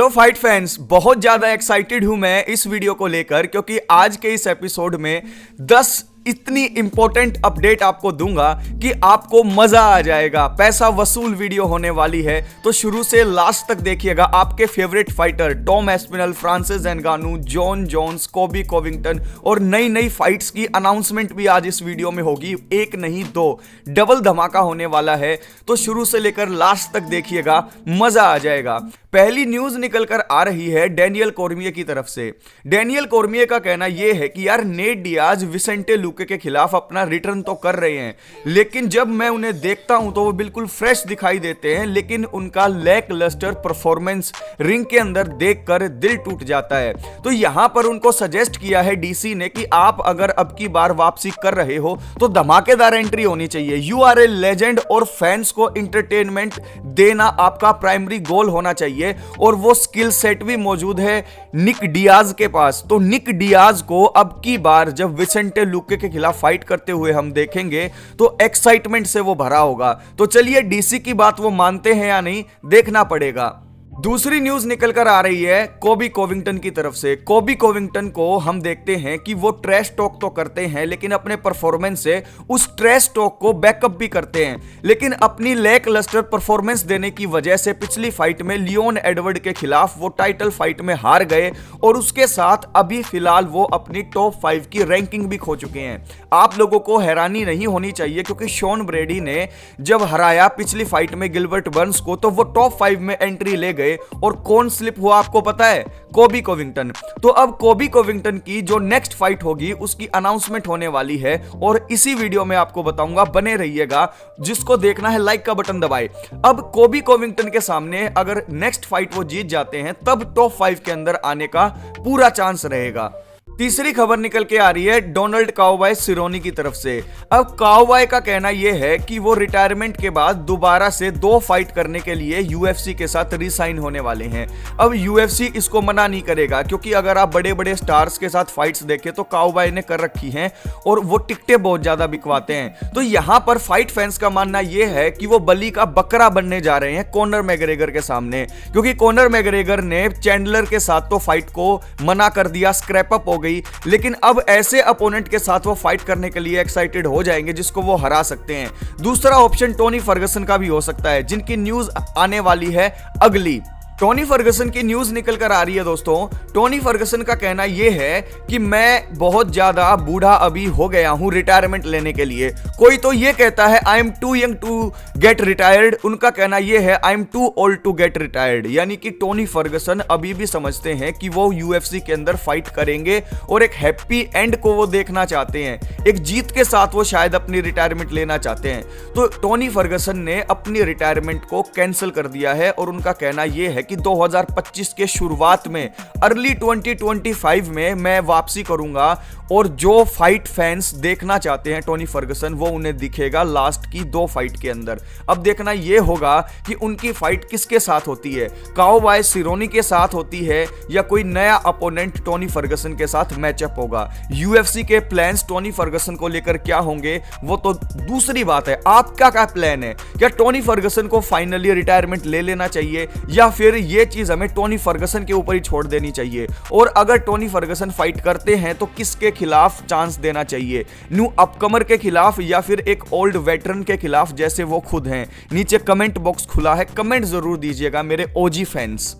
Hello fight fans, बहुत ज्यादा excited हूं मैं इस वीडियो को लेकर क्योंकि आज के इस एपिसोड में 10 इतनी इंपॉर्टेंट अपडेट आपको दूंगा कि आपको मजा आ जाएगा। पैसा वसूल वीडियो होने वाली है, तो शुरू से लास्ट तक देखिएगा। आपके favourite fighter Tom Aspinall, Francis Ngannou, Jon Jones, Colby Covington और नई नई फाइट्स की अनाउंसमेंट भी आज इस वीडियो में होगी। एक नहीं दो, डबल धमाका होने वाला है, तो शुरू से लेकर लास्ट तक देखिएगा, मजा आ जाएगा। पहली न्यूज निकल कर आ रही है डैनियल कॉर्मिये की तरफ से। डैनियल कॉर्मिये का कहना यह है कि यार नेट डियाज विसेंटे लुके के खिलाफ अपना रिटर्न तो कर रहे हैं, लेकिन जब मैं उन्हें देखता हूं तो वो बिल्कुल फ्रेश दिखाई देते हैं, लेकिन उनका लैक लस्टर परफॉर्मेंस रिंग के अंदर देखकर दिल टूट जाता है। तो यहां पर उनको सजेस्ट किया है डीसी ने कि आप अगर अब की बार वापसी कर रहे हो तो धमाकेदार एंट्री होनी चाहिए। यू आर ए लेजेंड और फैंस को एंटरटेनमेंट देना आपका प्राइमरी गोल होना चाहिए, और वो स्किल सेट भी मौजूद है निक डियाज के पास। तो निक डियाज को अब की बार जब विसेंटे लुके के खिलाफ फाइट करते हुए हम देखेंगे तो एक्साइटमेंट से वो भरा होगा। तो चलिए डीसी की बात वो मानते हैं या नहीं, देखना पड़ेगा। दूसरी न्यूज निकल कर आ रही है कोबी कोविंगटन की तरफ से। कोबी कोविंगटन को हम देखते हैं कि वो ट्रैश टॉक तो करते हैं, लेकिन अपने परफॉर्मेंस से उस ट्रैश टॉक को बैकअप भी करते हैं। लेकिन अपनी लैक लस्टर परफॉर्मेंस देने की वजह से पिछली फाइट में लियोन एडवर्ड के खिलाफ वो टाइटल फाइट में हार गए, और उसके साथ अभी फिलहाल वो अपनी टॉप 5 की रैंकिंग भी खो चुके हैं। आप लोगों को हैरानी नहीं होनी चाहिए, क्योंकि शॉन ब्रेडी ने जब हराया पिछली फाइट में गिलबर्ट बर्न्स को, तो वो टॉप 5 में एंट्री ले गए, और कौन स्लिप हुआ आपको पता है? Colby Covington. तो अब कोबी कोविंगटन की जो नेक्स्ट फाइट होगी उसकी अनाउंसमेंट होने वाली है, और इसी वीडियो में आपको बताऊंगा, बने रहिएगा। जिसको देखना है लाइक का बटन दबाए। अब कोबी कोविंगटन के सामने अगर नेक्स्ट फाइट वो जीत जाते हैं तब टॉप 5 के अंदर आने का पूरा चांस रहेगा। तीसरी खबर निकल के आ रही है डोनाल्ड काउबॉय सिरोनी की तरफ से। अब काउबॉय का कहना यह है कि वो रिटायरमेंट के बाद दोबारा से 2 फाइट करने के लिए यूएफसी के साथ रिसाइन होने वाले हैं। अब यूएफसी इसको मना नहीं करेगा, क्योंकि अगर आप बड़े बड़े स्टार्स के साथ फाइट्स देखें तो काउबॉय ने कर रखी हैं, और वो टिकटें बहुत ज्यादा बिकवाते हैं। तो यहां पर फाइट फैंस का मानना यह है कि वो बलि का बकरा बनने जा रहे हैं कॉनर मैग्रेगर के सामने, क्योंकि कॉनर मैग्रेगर ने चैंडलर के साथ तो फाइट को मना कर दिया, स्क्रैप अप हो गई, लेकिन अब ऐसे अपोनेंट के साथ वो फाइट करने के लिए एक्साइटेड हो जाएंगे जिसको वो हरा सकते हैं। दूसरा ऑप्शन टोनी फर्गसन का भी हो सकता है, जिनकी न्यूज आने वाली है अगली। टोनी फर्गसन की न्यूज निकल कर आ रही है दोस्तों। टोनी फर्गसन का कहना यह है कि मैं बहुत ज्यादा बूढ़ा अभी हो गया हूं रिटायरमेंट लेने के लिए। कोई तो यह कहता है I am too young to get retired, उनका कहना यह है I am too old to get retired. यानी कि टोनी फर्गसन अभी भी समझते हैं कि वो यूएफसी के अंदर फाइट करेंगे और एक हैप्पी एंड को वो देखना चाहते हैं। एक जीत के साथ वो शायद अपनी रिटायरमेंट लेना चाहते हैं। तो टोनी फर्गसन ने अपनी रिटायरमेंट को कैंसिल कर दिया है, और उनका कहना यह है कि 2025 के शुरुआत में, अर्ली 2025 में मैं वापसी करूंगा, और जो फाइट फैंस देखना चाहते हैं टोनी फर्गसन, वो उन्हें दिखेगा लास्ट की 2 फाइट के अंदर। अब देखना यह होगा कि उनकी फाइट किसके साथ होती है, काउबॉय सिरोनी के साथ होती है या कोई नया अपोनेंट टोनी फर्गसन के साथ मैचअप होगा। यूएफसी के प्लान्स टोनी फर्गसन को लेकर क्या होंगे वो तो दूसरी बात है। आपका क्या प्लान है? क्या टोनी फर्गसन को फाइनली रिटायरमेंट ले लेना चाहिए, या फिर ये चीज हमें टोनी फर्गसन के ऊपर ही छोड़ देनी चाहिए? और अगर टोनी फर्गसन फाइट करते हैं तो किसके खिलाफ चांस देना चाहिए, न्यू अपकमर के खिलाफ या फिर एक ओल्ड वेटरन के खिलाफ जैसे वो खुद हैं? नीचे कमेंट बॉक्स खुला है, कमेंट जरूर दीजिएगा मेरे ओजी फैंस।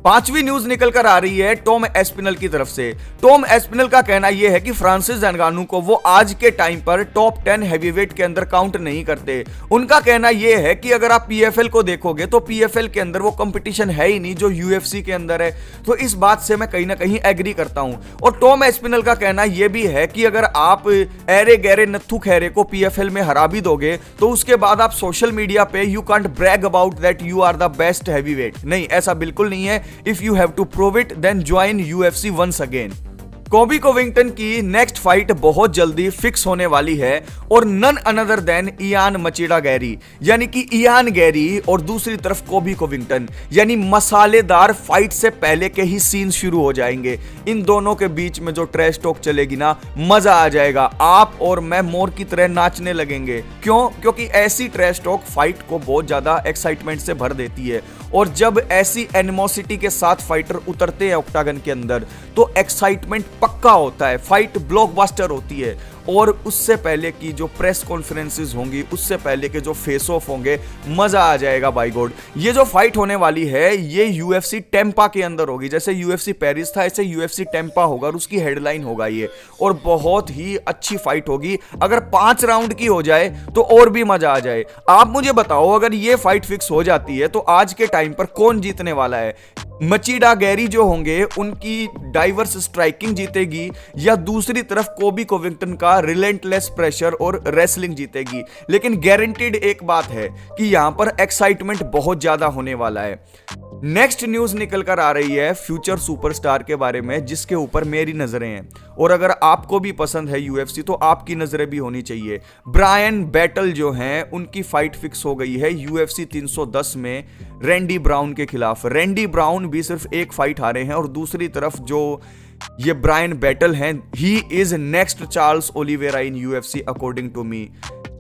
5वीं न्यूज निकल कर आ रही है टॉम एस्पिनल की तरफ से। टॉम एस्पिनल का कहना यह है कि फ्रांसिस एनगानू को वो आज के टाइम पर टॉप 10 हैवीवेट के अंदर काउंट नहीं करते। उनका कहना यह है कि अगर आप पीएफएल को देखोगे तो पीएफएल के अंदर वो कंपटीशन है ही नहीं जो यूएफसी के अंदर है। तो इस बात से मैं कहीं ना कहीं एग्री करता हूं। और टॉम एस्पिनल का कहना यह भी है कि अगर आप एरे गैरे नत्थु खैरे को पीएफएल में हरा भी दोगे तो उसके बाद आप सोशल मीडिया पे you can't brag about that you are the best heavyweight. नहीं, ऐसा बिल्कुल नहीं है। If you have to prove it, then join UFC once again. Colby Covington की नेक्स्ट फाइट बहुत जल्दी फिक्स होने वाली है, और none another than Ian Machado Garry, यानी कि इयान गैरी और दूसरी तरफ कोबी कोविंगटन, यानी मसालेदार फाइट से पहले के ही सीन शुरू हो जाएंगे। इन दोनों के बीच में जो ट्रैश टॉक चलेगी ना, मजा आ जाएगा। आप और मैं मोर की तरह नाचने लगेंगे। क्यों? क्योंकि ऐसी ट्रैश टॉक फाइट को बहुत ज्यादा एक्साइटमेंट से भर देती है। और जब ऐसी एनिमोसिटी के साथ फाइटर उतरते हैं ऑक्टागन के अंदर तो एक्साइटमेंट पक्का होता है, फाइट ब्लॉकबस्टर होती है। और उससे पहले की जो प्रेस कॉन्फ्रेंसेस होंगी, उससे पहले के जो फेस ऑफ होंगे, मजा आ जाएगा बाय गॉड। ये जो फाइट होने वाली है ये यूएफसी टेम्पा के अंदर होगी। जैसे यूएफसी पेरिस था ऐसे यूएफसी टेम्पा होगा और उसकी हेडलाइन होगा ये, और बहुत ही अच्छी फाइट होगी। अगर 5 राउंड की हो जाए तो और भी मजा आ जाए। आप मुझे बताओ, अगर ये फाइट फिक्स हो जाती है तो आज के टाइम पर कौन जीतने वाला है? मचीडा गैरी जो होंगे उनकी डाइवर्स स्ट्राइकिंग जीतेगी, या दूसरी तरफ कोबी कोविंगटन का रिलेंटलेस प्रेशर और रेसलिंग जीतेगी? लेकिन गारंटीड एक बात है कि यहां पर एक्साइटमेंट बहुत ज्यादा होने वाला है। नेक्स्ट न्यूज निकल कर आ रही है फ्यूचर सुपरस्टार के बारे में, जिसके ऊपर मेरी नजरें हैं, और अगर आपको भी पसंद है यूएफसी तो आपकी नजरें भी होनी चाहिए। ब्रायन बैटल जो हैं उनकी फाइट फिक्स हो गई है यूएफसी 310 में रैंडी ब्राउन के खिलाफ। रैंडी ब्राउन भी सिर्फ एक फाइट हारे हैं, और दूसरी तरफ जो ये ब्रायन बैटल हैं, he is next Charles Oliveira in UFC according to me.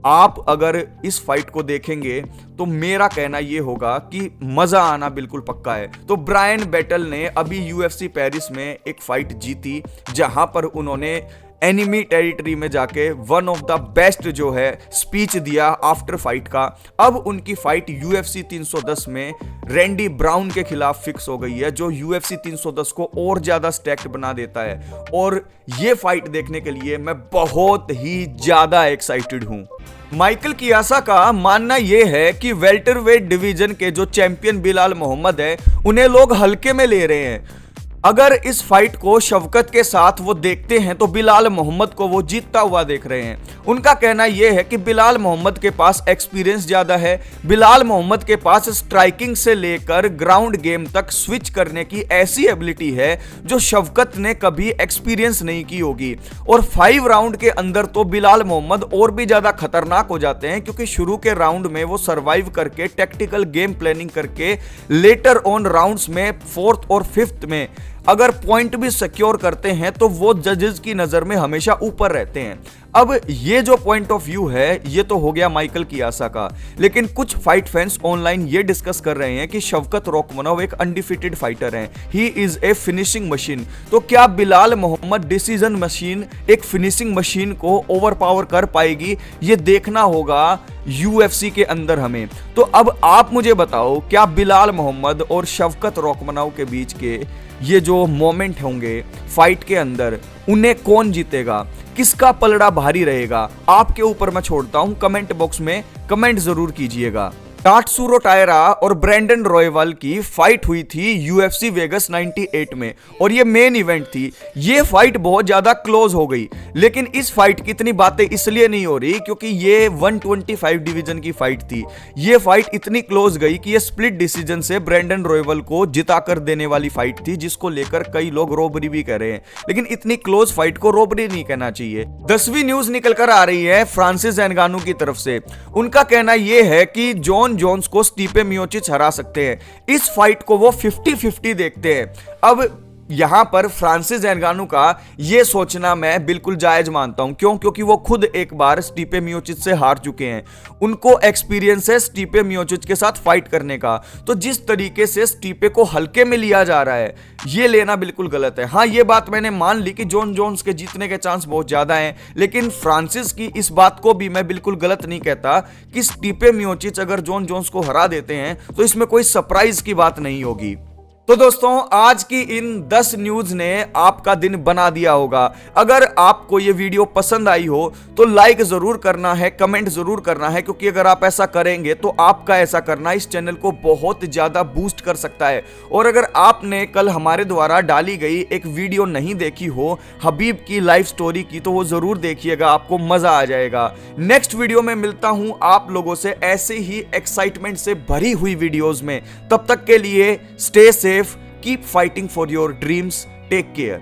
आप अगर इस फाइट को देखेंगे तो मेरा कहना यह होगा कि मजा आना बिल्कुल पक्का है। तो ब्रायन बैटल ने अभी यूएफसी पेरिस में एक फाइट जीती, जहां पर उन्होंने एनिमी टेरिटरी में जाके वन ऑफ द बेस्ट जो है स्पीच दिया आफ्टर फाइट का। अब उनकी फाइट यूएफसी 310 में रैंडी ब्राउन के खिलाफ फिक्स हो गई है, जो यूएफसी 310 को और ज्यादा स्टैक्ड बना देता है। और ये फाइट देखने के लिए मैं बहुत ही ज्यादा एक्साइटेड हूं। माइकल कियासा का मानना यह है कि वेल्टरवेट डिवीजन के जो चैंपियन बिलाल मोहम्मद है उन्हें लोग हल्के में ले रहे हैं। अगर इस फाइट को शवकत के साथ वो देखते हैं तो बिलाल मोहम्मद को वो जीतता हुआ देख रहे हैं। उनका कहना यह है कि बिलाल मोहम्मद के पास एक्सपीरियंस ज्यादा है, बिलाल मोहम्मद के पास स्ट्राइकिंग से लेकर ग्राउंड गेम तक स्विच करने की ऐसी एबिलिटी है जो शवकत ने कभी एक्सपीरियंस नहीं की होगी। और 5 राउंड के अंदर तो बिलाल मोहम्मद और भी ज्यादा खतरनाक हो जाते हैं, क्योंकि शुरू के राउंड में वो सर्वाइव करके टैक्टिकल गेम प्लानिंग करके लेटर ऑन राउंड्स में 4th और 5th में अगर पॉइंट भी सिक्योर करते हैं तो वो जजेस की नजर में हमेशा ऊपर रहते हैं। अब ये जो पॉइंट ऑफ व्यू है ये तो हो गया माइकल कियासा का, लेकिन कुछ फाइट फैंस ऑनलाइन ये डिस्कस कर रहे हैं कि शवकत रॉकमनोव एक अनडिफिटेड फाइटर हैं, he is a finishing machine. तो क्या बिलाल मोहम्मद डिसीजन मशीन एक फिनिशिंग मशीन को ओवरपावर कर पाएगी? ये देखना होगा यूएफसी के अंदर हमें। तो अब आप मुझे बताओ, क्या बिलाल मोहम्मद और शवकत रॉकमनोव के बीच के ये जो मोमेंट होंगे फाइट के अंदर, उन्हें कौन जीतेगा? किसका पलड़ा भारी रहेगा? आपके ऊपर मैं छोड़ता हूं, कमेंट बॉक्स में कमेंट जरूर कीजिएगा। टाट्सुरो टायरा और ब्रैंडन रॉयवल की फाइट हुई थी यूएफसी वेगस 98 में, और ये मेन इवेंट थी। ये फाइट बहुत ज्यादा क्लोज हो गई, लेकिन इस फाइट की इतनी बातें इसलिए नहीं हो रही क्योंकि ये 125 डिवीजन की फाइट थी। ये फाइट इतनी क्लोज गई कि ये स्प्लिट डिसीजन से ब्रैंडन रॉयवल को जिता कर देने वाली फाइट थी, जिसको लेकर कई लोग रोबरी भी कह रहे हैं, लेकिन इतनी क्लोज फाइट को रोबरी नहीं कहना चाहिए। 10वीं न्यूज निकल कर आ रही है फ्रांसिस एनगानू की तरफ से। उनका कहना यह है कि जॉन जोन्स को स्टीपे मियोचिच हरा सकते हैं। इस फाइट को वो 50-50 देखते हैं। अब यहां पर फ्रांसिस एनगानू का यह सोचना मैं बिल्कुल जायज मानता हूं। क्यों? क्योंकि वो खुद एक बार स्टीपे मियोचिच से हार चुके हैं, उनको एक्सपीरियंस है स्टीपे मियोचिच के साथ फाइट करने का। तो जिस तरीके से स्टीपे को हल्के में लिया जा रहा है, ये लेना बिल्कुल गलत है। हाँ, ये बात मैंने मान ली कि जॉन जोन्स के जीतने के चांस बहुत ज्यादा हैं, लेकिन फ्रांसिस की इस बात को भी मैं बिल्कुल गलत नहीं कहता कि स्टीपे मियोचिच अगर जॉन जोन्स को हरा देते हैं तो इसमें कोई सरप्राइज की बात नहीं होगी। तो दोस्तों, आज की इन 10 न्यूज ने आपका दिन बना दिया होगा। अगर आपको ये वीडियो पसंद आई हो तो लाइक जरूर करना है, कमेंट जरूर करना है, क्योंकि अगर आप ऐसा करेंगे तो आपका ऐसा करना इस चैनल को बहुत ज्यादा बूस्ट कर सकता है। और अगर आपने कल हमारे द्वारा डाली गई एक वीडियो नहीं देखी हो हबीब की लाइफ स्टोरी की, तो वो जरूर देखिएगा, आपको मजा आ जाएगा। नेक्स्ट वीडियो में मिलता हूं आप लोगों से ऐसे ही एक्साइटमेंट से भरी हुई वीडियोज में। तब तक के लिए stay safe, keep fighting for your dreams, take care।